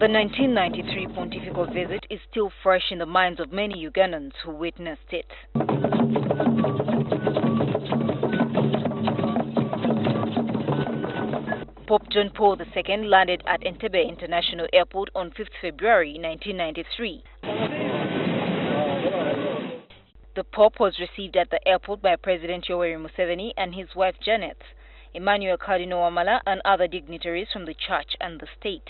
The 1993 pontifical visit is still fresh in the minds of many Ugandans who witnessed it. Pope John Paul II landed at Entebbe International Airport on 5th February 1993. The Pope was received at the airport by President Yoweri Museveni and his wife Janet, Emmanuel Cardinal Wamala, and other dignitaries from the church and the state.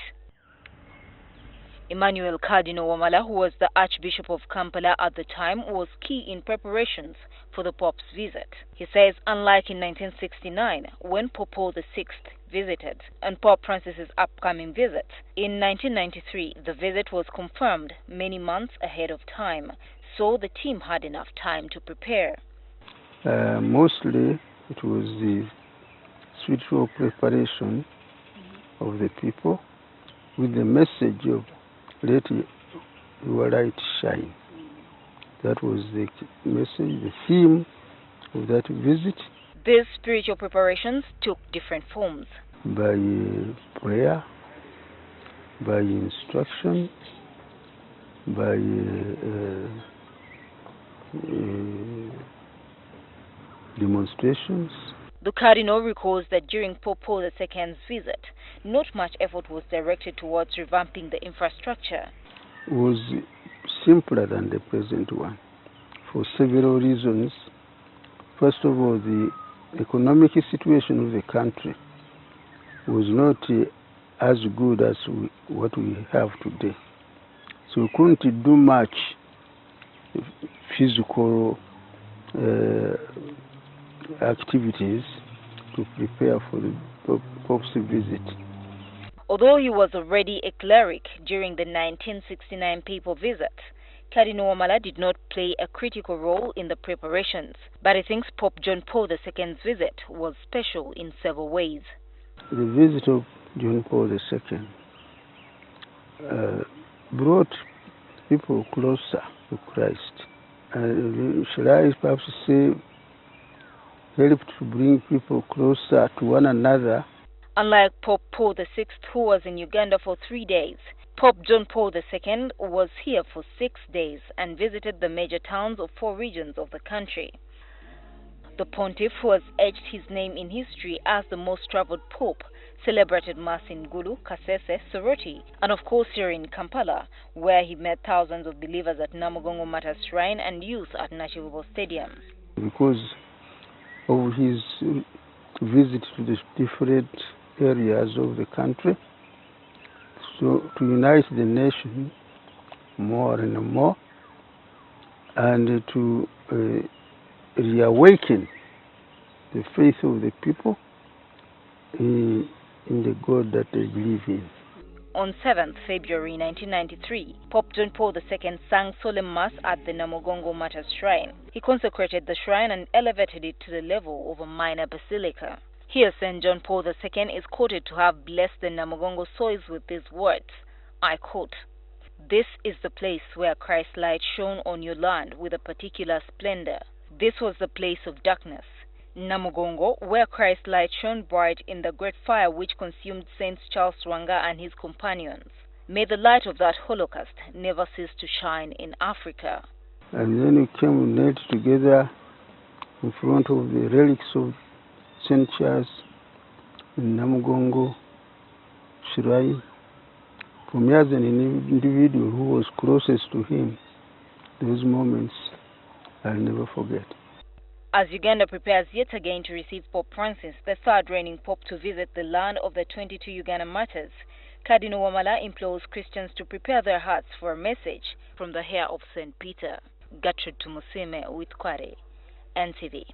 Emmanuel Cardinal Wamala, who was the Archbishop of Kampala at the time, was key in preparations for the Pope's visit. He says, unlike in 1969, when Pope Paul VI visited, and Pope Francis's upcoming visit, in 1993, the visit was confirmed many months ahead of time, so the team had enough time to prepare. Mostly, it was the spiritual preparation of the people with the message of let your light shine. That was the message, the theme of that visit. These spiritual preparations took different forms. By prayer, by instruction, by demonstrations. The Cardinal recalls that during Pope Paul II's visit, not much effort was directed towards revamping the infrastructure. It was simpler than the present one for several reasons. First of all, the economic situation of the country was not as good as what we have today. So we couldn't do much physical activities to prepare for the Pope's visit. Although he was already a cleric during the 1969 papal visit, Cardinal Wamala did not play a critical role in the preparations, but he thinks Pope John Paul II's visit was special in several ways. The visit of John Paul II brought people closer to Christ. Shall I perhaps say, helped to bring people closer to one another. Unlike Pope Paul VI, who was in Uganda for 3 days, Pope John Paul II was here for 6 days and visited the major towns of 4 regions of the country. The pontiff, who has etched his name in history as the most traveled pope, celebrated Mass in Gulu, Kasese, Soroti, and of course here in Kampala, where he met thousands of believers at Namugongo Mater Shrine and youth at Nakivubo Stadium. Because of his visit to the different areas of the country, so to unite the nation more and more, and to reawaken the faith of the people in the God that they believe in. On 7th February 1993, Pope John Paul II sang solemn Mass at the Namugongo Mater Shrine. He consecrated the shrine and elevated it to the level of a minor basilica. Here, St. John Paul II is quoted to have blessed the Namugongo soils with these words, I quote, "This is the place where Christ's light shone on your land with a particular splendor. This was the place of darkness. Namugongo, where Christ's light shone bright in the great fire which consumed Saint Charles Rwanga and his companions. May the light of that holocaust never cease to shine in Africa." And then we came and knelt together in front of the relics of Saint Charles in Namugongo Shrine. For me as an individual who was closest to him, those moments I'll never forget. As Uganda prepares yet again to receive Pope Francis, the third reigning Pope, to visit the land of the 22 Ugandan martyrs, Cardinal Wamala implores Christians to prepare their hearts for a message from the hair of St. Peter. Gertrude Tumusiime Uwitware, NTV.